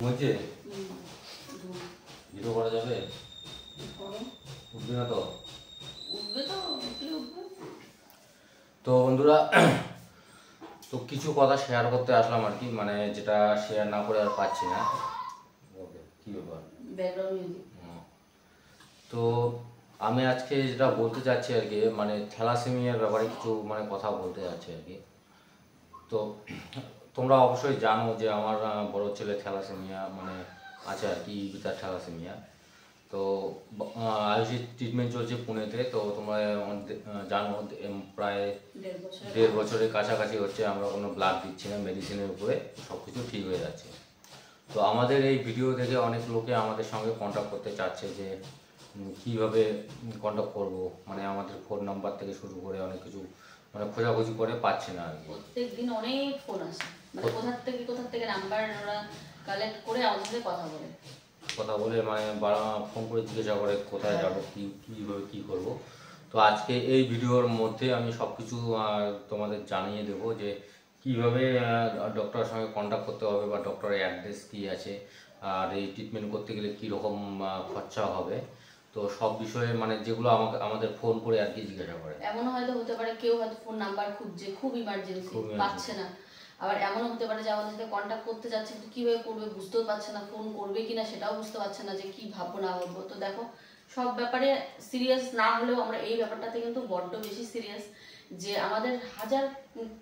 বলছে ভিডিও করা যাবে? উঠবে না তো? উঠবে তো, উঠবে। তো বন্ধুরা, তো কিছু কথা শেয়ার করতে আসলাম আর কি, মানে যেটা শেয়ার না করে আর পাচ্ছি না। কি ব্যাপার? তো আমি আজকে যেটা বলতে চাচ্ছি আর কি, মানে থ্যালাসেমিয়ার ব্যাপারে কিছু মানে কথা বলতে যাচ্ছি আর কি। তো তোমরা অবশ্যই জানো যে আমার বড় ছেলে থ্যালাসেমিয়া মানে আছে আর কি, ইবিটা থ্যালাসেমিয়া। তো আয়ুষের ট্রিটমেন্ট চলছে পুনেতে। তো তোমরা জানো প্রায় 1.5 বছরের কাছাকাছি হচ্ছে আমরা কোনো ব্লাড দিচ্ছি না, মেডিসিনের উপরে সব কিছু ঠিক হয়ে যাচ্ছে। তো আমাদের এই ভিডিও দেখে অনেক লোকে আমাদের সঙ্গে কন্ট্যাক্ট করতে চাচ্ছে যে কীভাবে কন্ট্যাক্ট করব, মানে আমাদের ফোন নাম্বার থেকে শুরু করে অনেক কিছু মানে খোঁজাখুঁজি করে পাচ্ছে না আর কি। প্রত্যেক দিন অনেক ফোন আসে, মানে কোথা থেকে নাম্বার ওরা কালেক্ট করে আমাদের সাথে কথা বলে মানে ফোন করে জিজ্ঞাসা করে কোথায় যাবো, কীভাবে কী করব। তো আজকে এই ভিডিওর মধ্যে আমি সব কিছু তোমাদের জানিয়ে দেবো যে কীভাবে ডক্টরের সঙ্গে কন্ট্যাক্ট করতে হবে, বা ডক্টরের অ্যাড্রেস কী আছে, আর এই ট্রিটমেন্ট করতে গেলে কীরকম খরচা হবে। তো সব বিষয়ে মানে যেগুলো আমাদের ফোন করে আর কি জিজ্ঞাসা করে। এমনও হয়তো হতে পারে কেউ হয়তো ফোন নাম্বার খুঁজছে, খুব ইমার্জেন্সি পাচ্ছে না। আবার এমনও হতে পারে যে আমাদের সাথে কন্ট্যাক্ট করতে যাচ্ছে কিন্তু কীভাবে করবে বুঝতেও পারছে না, ফোন করবে কিনা সেটাও বুঝতে পারছে না, যে কি ভাববো না ভাববো। তো দেখো, সব ব্যাপারে সিরিয়াস না হলেও আমরা এই ব্যাপারটাতে কিন্তু বড্ড বেশি সিরিয়াস। যে আমাদের হাজার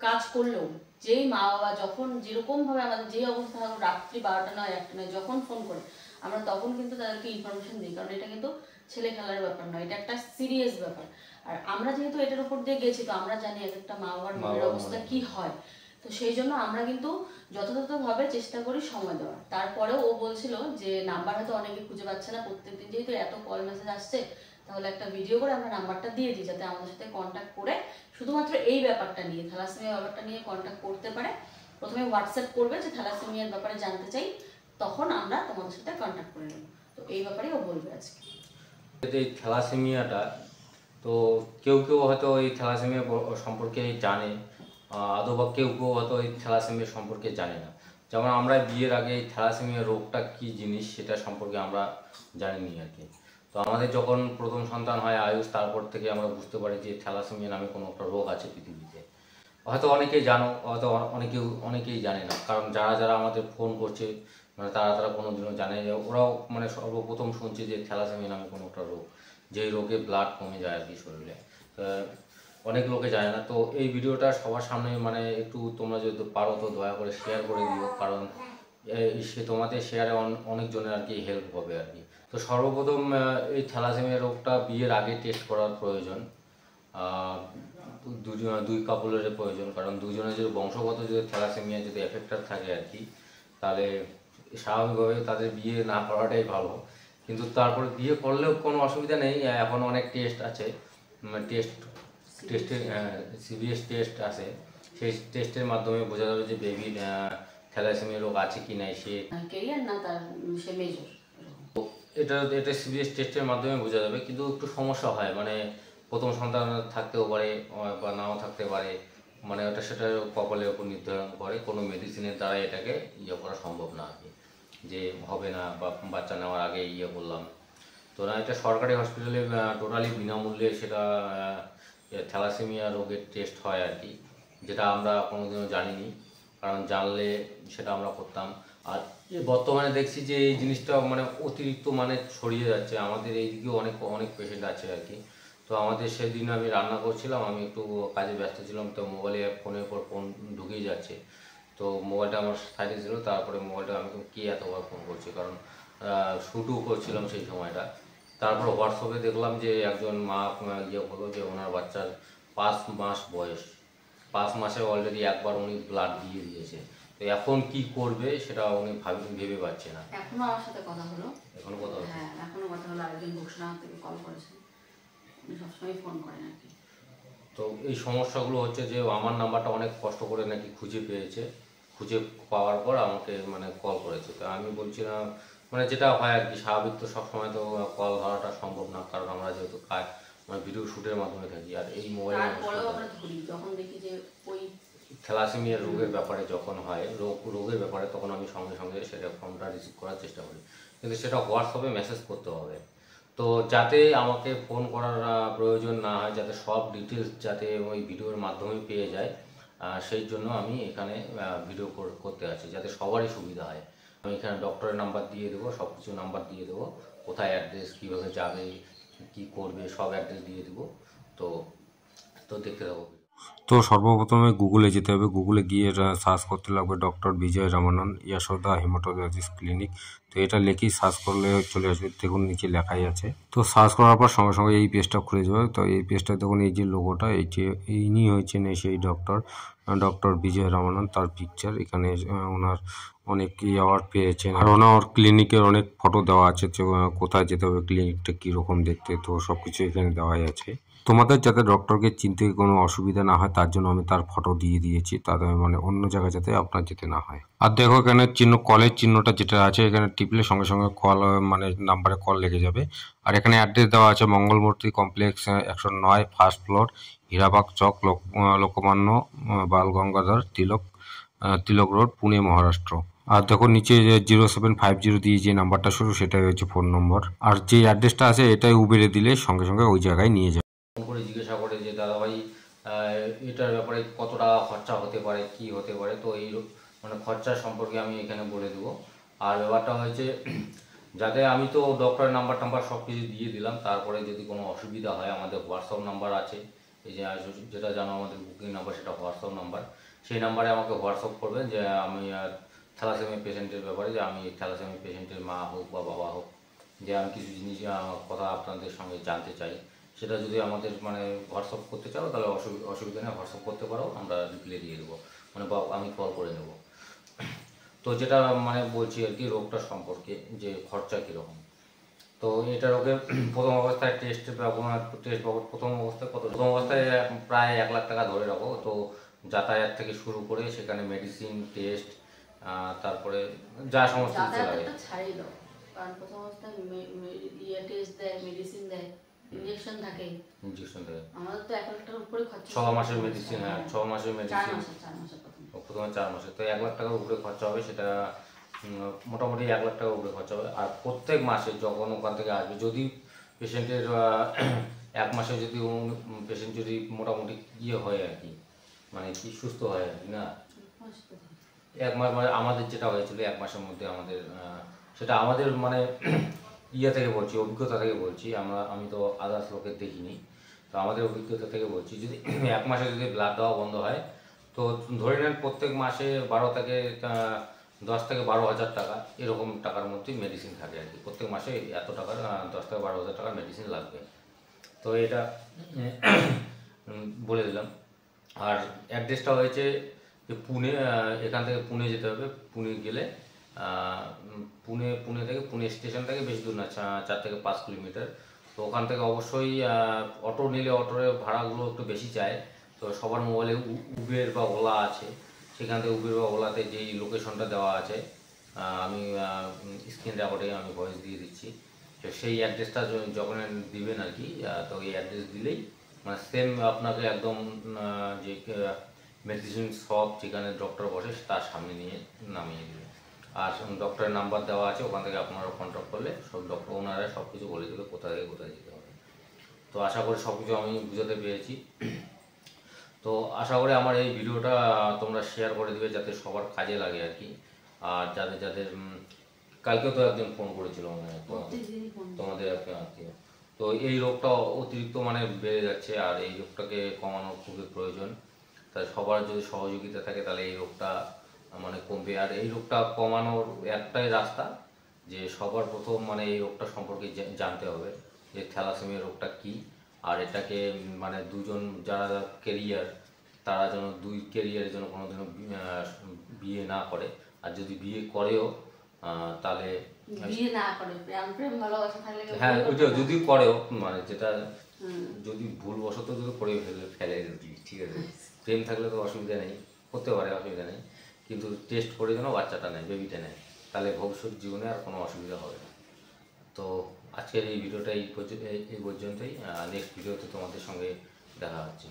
কাজ করলেও যেই মা বাবা যখন যেরকমভাবে আমাদের যেই অবস্থা থাকুক, রাত্রি 12টা নয় 1টা নয় যখন ফোন করে আমরা তখন কিন্তু তাদেরকে ইনফরমেশন দিই, কারণ এটা কিন্তু ছেলে খেলার ব্যাপার নয়, এটা একটা সিরিয়াস ব্যাপার। আর আমরা যেহেতু এটার উপর দিয়ে গেছি, তো আমরা জানি এক একটা মা বাবার মনের অবস্থা কি হয়। তো সেই জন্য আমরা কিন্তু যথাযথভাবে চেষ্টা করি সময় দেওয়ার। তারপরেও ও বলছিল যে নাম্বার হয়তো অনেকে খুঁজে পাচ্ছে না, প্রত্যেকদিন যেহেতু এত কল মেসেজ আসছে, তাহলে একটা ভিডিও করে আমরা নাম্বারটা দিয়ে দিই, যাতে আমাদের সাথে কন্ট্যাক্ট করে শুধুমাত্র এই ব্যাপারটা নিয়ে, থ্যালাসেমিয়া ব্যাপারটা নিয়ে কন্ট্যাক্ট করতে পারে। প্রথমে হোয়াটসঅ্যাপ করবে যে থ্যালাসেমিয়ার ব্যাপারে জানতে চাই, তখন আমরা তোমাদের সাথে কন্ট্যাক্ট করে নেব। তো এই ব্যাপারেই ও বলবে আজকে। এই থ্যালাসেমিয়াটা, তো কেউ কেউ হয়তো এই থ্যালাসেমিয়া সম্পর্কে জানে, অথবা কেউ কেউ হয়তো এই থ্যালাসেমিয়া সম্পর্কে জানে না। যেমন আমরা বিয়ের আগে এই থ্যালাসেমিয়া রোগটা কী জিনিস সেটা সম্পর্কে আমরা জানিনি আর কি। তো আমাদের যখন প্রথম সন্তান হয় আয়ুষ, তারপর থেকে আমরা বুঝতে পারি যে থ্যালাসেমিয়া নামে কোনো একটা রোগ আছে পৃথিবীতে। হয়তো অনেকেই জানো, হয়তো অনেকেই জানে না, কারণ যারা যারা আমাদের ফোন করছে মানে তারা কোনোদিনও জানে, ওরাও মানে সর্বপ্রথম শুনছে যে থ্যালাসেমিয়া নামে কোনো একটা রোগ, যেই রোগে ব্লাড কমে যায় আর কি শরীরে। অনেক লোকে জানে না। তো এই ভিডিওটা সবার সামনে মানে একটু তোমরা যদি পারো তো দয়া করে শেয়ার করে দিও, কারণ সে তোমাদের শেয়ারে অনেকজনের আর কি হেল্প হবে আর কি। তো সর্বপ্রথম এই থ্যালাসেমিয়া রোগটা বিয়ের আগে টেস্ট করার প্রয়োজন, দুই কাপলের প্রয়োজন, কারণ দুজনের যদি বংশগত যদি থ্যালাসেমিয়া যদি এফেক্টেড থাকে আর কি, তাহলে স্বাভাবিকভাবে তাদের বিয়ে না করাটাই ভালো। কিন্তু তারপরে বিয়ে করলেও কোনো অসুবিধা নেই, এখন অনেক টেস্ট আছে, টেস্টের সিবিএস টেস্ট আছে, সেই টেস্টের মাধ্যমে বোঝা যাবে যে বেবির থ্যালাসেমিয়া রোগ আছে কি নাই, সে ক্যারিয়ার না তার সে মেজর। এটা সিবিএস টেস্টের মাধ্যমে বোঝা যাবে। কিন্তু একটু সমস্যা হয়, মানে প্রথম সন্তান থাকতেও পারে বা নাও থাকতে পারে, মানে ওটা সেটা কপালের উপর নির্ধারণ করে, কোনো মেডিসিনের দ্বারা এটাকে করা সম্ভব না আর কি, যে হবে না বা বাচ্চা নেওয়ার আগে করলাম। তো না, এটা সরকারি হসপিটালে টোটালি বিনামূল্যে সেটা থ্যালাসেমিয়া রোগের টেস্ট হয় আর কি, যেটা আমরা কোনোদিনও জানিনি, কারণ জানলে সেটা আমরা করতাম। আর বর্তমানে দেখছি যে এই জিনিসটা মানে অতিরিক্ত মানে ছড়িয়ে যাচ্ছে, আমাদের এইদিকেও অনেক অনেক পেশেন্ট আছে আর কি। তো আমাদের সেদিন আমি রান্না করছিলাম, আমি একটু কাজে ব্যস্ত ছিলাম, তো মোবাইলে ফোনের উপর ফোন ঢুকিয়ে যাচ্ছে। তো মোবাইলটা আমার সাইডে ছিল, তারপরে মোবাইলটা আমি কে এতবার ফোন করছি, কারণ শ্যুটও করছিলাম সেই সময়টা। তারপর হোয়াটসঅ্যাপে দেখলাম যে একজন মা বললো যে ওনার বাচ্চার 5 মাস বয়স, 5 মাসে অলরেডি একবার উনি ব্লাড দিয়ে দিয়েছে। তো এখন কি করবে সেটা উনি ভেবে পাচ্ছে না। এখনো আমার সাথে কথা হলো, এখনো কথা হলো? হ্যাঁ এখনো কথা হলো। আরেকজন ঘোষণা থেকে কল করেছে, উনি সবসময় ফোন করেন আর কি। তো এই সমস্যাগুলো হচ্ছে যে আমার নাম্বারটা অনেক কষ্ট করে নাকি খুঁজে পেয়েছে, খুঁজে পাওয়ার পর আমাকে মানে কল করেছে। তো আমি বলছিলাম মানে যেটা হয় আর কি, স্বাভাবিক তো সবসময় তো কল ধরাটা সম্ভব না, কারণ আমরা যেহেতু কাজ মানে ভিডিও শ্যুটের মাধ্যমে থাকি, আর এই মোবাইলে তারপরেও আমরা ধরি যখন দেখি যে ওই থ্যালাসেমিয়া রোগের ব্যাপারে যখন হয় রোগের ব্যাপারে, তখন আমি সঙ্গে সঙ্গে সেটা ফর্মটা রিসিভ করার চেষ্টা করি, কিন্তু সেটা হোয়াটসঅ্যাপে মেসেজ করতে হবে। তো যাতে আমাকে ফোন করার প্রয়োজন না হয়, যাতে সব ডিটেলস যাতে ওই ভিডিওর মাধ্যমে পেয়ে যায়, সেই জন্য আমি এখানে ভিডিও করতে আছি, যাতে সবারই সুবিধা হয়। আমি এখানে ডক্টরের নাম্বার দিয়ে দেবো, সব কিছু নাম্বার দিয়ে দেবো, কোথায় অ্যাড্রেস, কীভাবে যাবে, কী করবে, সব অ্যাড্রেস দিয়ে দেবো। তো তো দেখতে থাকো। তো সর্বপ্রথমে গুগলে যেতে হবে। গুগলে গিয়ে সার্চ করতে লাগবে ডক্টর বিজয় রামানন যশোদা হেমাটোলজিস্ট ক্লিনিক। তো এটা লিখেই সার্চ করলে চলে আসবে, দেখুন নিচে লেখাই আছে। তো সার্চ করার পর সঙ্গে সঙ্গে এই পেজটা খুলে যাবে। তো এই পেজটা দেখুন, এই যে লোগোটা, এই যে ইনি হয়েছেন সেই ডক্টর বিজয় রামানন, তার পিকচার এখানে। ওনার অনেক অ্যাওয়ার্ড পেয়েছেন, আর ওনার ক্লিনিকের অনেক ফটো দেওয়া আছে, যে কোথায় যেতে হবে, ক্লিনিকটা কীরকম দেখতে, তো সব কিছু এখানে দেওয়াই আছে। তোমাদের যাতে ডক্টরকে চিনতে কোনো অসুবিধা না হয় তার জন্য আমি তার ফটো দিয়ে দিয়েছি, তাদের মানে অন্য জায়গায় যাতে আপনার যেতে না হয়। আর দেখো এখানে কলের চিহ্নটা যেটা আছে, এখানে টিপলে সঙ্গে সঙ্গে কল, মানে নাম্বারে কল লেগে যাবে। আর এখানে অ্যাড্রেস দেওয়া আছে মঙ্গলমূর্তি কমপ্লেক্স 109 ফার্স্ট ফ্লোর, হীরাবাগ চক, লোকমান্য বাল গঙ্গাধর তিলক রোড, পুনে, মহারাষ্ট্র। আর দেখো নিচে 0750 দিয়ে যে নাম্বারটা শুরু, সেটাই হচ্ছে ফোন নম্বর। আর যে অ্যাড্রেসটা আছে এটাই উবেরে দিলে সঙ্গে সঙ্গে ওই জায়গায় নিয়ে যাবে। ফোন করে জিজ্ঞাসা করে যে দাদাভাই এটার ব্যাপারে কত টাকা খরচা হতে পারে, কি হতে পারে। তো এই মানে খরচা সম্পর্কে আমি এখানে বলে দেবো। আর ব্যাপারটা হয়েছে, যাতে আমি তো ডক্টরের নাম্বার সব কিছু দিয়ে দিলাম, তারপরে যদি কোনো অসুবিধা হয় আমাদের হোয়াটসঅ্যাপ নাম্বার আছে, এই যে যেটা জানো আমাদের বুকিং নাম্বার, সেটা হোয়াটসঅ্যাপ নাম্বার। সেই নাম্বারে আমাকে হোয়াটসঅ্যাপ করবেন যে আমি থ্যালাসেমিয়া পেশেন্টের ব্যাপারে, যে আমি থ্যালাসেমিয়া পেশেন্টের মা হোক বা বাবা হোক, যে আমি কিছু জিনিস কথা আপনাদের সঙ্গে জানতে চাই, সেটা যদি আমাদের মানে হোয়াটসঅ্যাপ করতে চাও তাহলে অসুবিধা নেই, হোয়াটসঅ্যাপ করতে পারো, আমরা রিপ্লাই দিয়ে দেবো, মানে বা আমি কল করে নেব। তো যেটা মানে বলছি আর কি, রোগটা সম্পর্কে যে খরচা কীরকম। তো এটা রোগের প্রথম অবস্থায় টেস্ট বাবদ প্রথম অবস্থায় প্রায় 1 লাখ টাকা ধরে রাখো। তো যাতায়াত থেকে শুরু করে সেখানে মেডিসিন টেস্ট, তারপরে যা সমস্ত কিছু লাগে। যাতায়াতটা ছাড়িয়ে দাও, কারণ প্রথম অবস্থায় টেস্ট দেয়, মেডিসিন দেয়, ইনজেকশন থাকে। আমাদের তো 1 লাখ টাকার উপরে খরচা। 6 মাসের মেডিসিন, হ্যাঁ 6 মাসের মেডিসিন, 4 মাসে প্রথমে 4 মাসে। তো 1 লাখ টাকার উপরে খরচা হবে, সেটা মোটামুটি 1 লাখ টাকার উপরে খরচা হবে। আর প্রত্যেক মাসে যখন ওখান থেকে আসবে, যদি পেশেন্টের 1 মাসে যদি পেশেন্ট যদি মোটামুটি ইয়ে হয় আর কি, মানে কি সুস্থ হয় আর কি, না 1 মাস, মানে আমাদের যেটা হয়েছিল 1 মাসের মধ্যে আমাদের, সেটা আমাদের মানে ইয়ে থেকে বলছি, অভিজ্ঞতা থেকে বলছি, আমি তো আদার্স লোকের দেখিনি, তো আমাদের অভিজ্ঞতা থেকে বলছি, যদি 1 মাসে যদি ব্লাড দেওয়া বন্ধ হয়, তো ধরে নেন প্রত্যেক মাসে 10 থেকে 12 হাজার টাকা এরকম টাকার মধ্যে মেডিসিন থাকে আর কি। প্রত্যেক মাসে এত টাকার 10 থেকে 12 হাজার টাকার মেডিসিন লাগবে। তো এটা বলে দিলাম। আর অ্যাড্রেসটা হয়েছে যে পুনে, এখান থেকে পুনে যেতে হবে। পুনে গেলে পুনে স্টেশন থেকে বেশি দূর না, 4 থেকে 5 কিলোমিটার। তো ওখান থেকে অবশ্যই অটো নিলে অটোর ভাড়াগুলো একটু বেশি চায়। তো সবার মোবাইলে উবের বা ওলা আছে, সেখান থেকে উবের বা ওলাতে যেই লোকেশনটা দেওয়া আছে, আমি স্ক্রিন রেকর্ডে আমি ভয়েস দিয়ে দিচ্ছি। তো সেই অ্যাড্রেসটা যখন দিবেন আর কি, তো এই অ্যাড্রেস দিলেই মানে সেম আপনাকে একদম যে মেডিসিন শপ যেখানে ডক্টর বসে তার সামনে নিয়ে নামিয়ে দেবে। আর ডক্টরের নাম্বার দেওয়া আছে, ওখান থেকে আপনারা কন্ট্যাক্ট করলে সব ডক্টর ওনারা সব কিছু বলে দেবে কোথা থেকে কোথায় যেতে হবে। তো আশা করি সব কিছু আমি বুঝাতে পেরেছি। তো আশা করি আমার এই ভিডিওটা তোমরা শেয়ার করে দেবে, যাতে সবার কাজে লাগে আর কি। আর যাদের কালকেও তো একজন ফোন করেছিল তোমাদের আত্মীয়। তো এই রোগটা অতিরিক্ত মানে বেড়ে যাচ্ছে, আর এই রোগটাকে কমানোর খুবই প্রয়োজন। তাই সবার যদি সহযোগিতা থাকে তাহলে এই রোগটা মানে কমবে। আর এই রোগটা কমানোর একটাই রাস্তা, যে সবার প্রথম মানে এই রোগটা সম্পর্কে জানতে হবে, যে থ্যালাসেমিয়া রোগটা কী। আর এটাকে মানে দুজন যারা কেরিয়ার, তারা যেন দুই কেরিয়ারের জন্য কোনোদিনও বিয়ে না করে। আর যদি বিয়ে করেও তাহলে বিয়ে না করে, প্রেম ভালোবাসা থাকলে, হ্যাঁ ওইটা যদি করেও, মানে যেটা যদি ভুলবশত যদি করে ফেলে ঠিক আছে, প্রেম থাকলে তো অসুবিধা নেই, করতে পারে, অসুবিধা নেই, কিন্তু টেস্ট করে যেন বাচ্চাটা নেয়, বেবিটা নেয়, তাহলে ভবিষ্যৎ জীবনে আর কোনো অসুবিধা হবে না। তো আজকের এই ভিডিওটা এই পর্যন্তই। নেক্সট ভিডিওতে তোমাদের সঙ্গে দেখা হচ্ছে।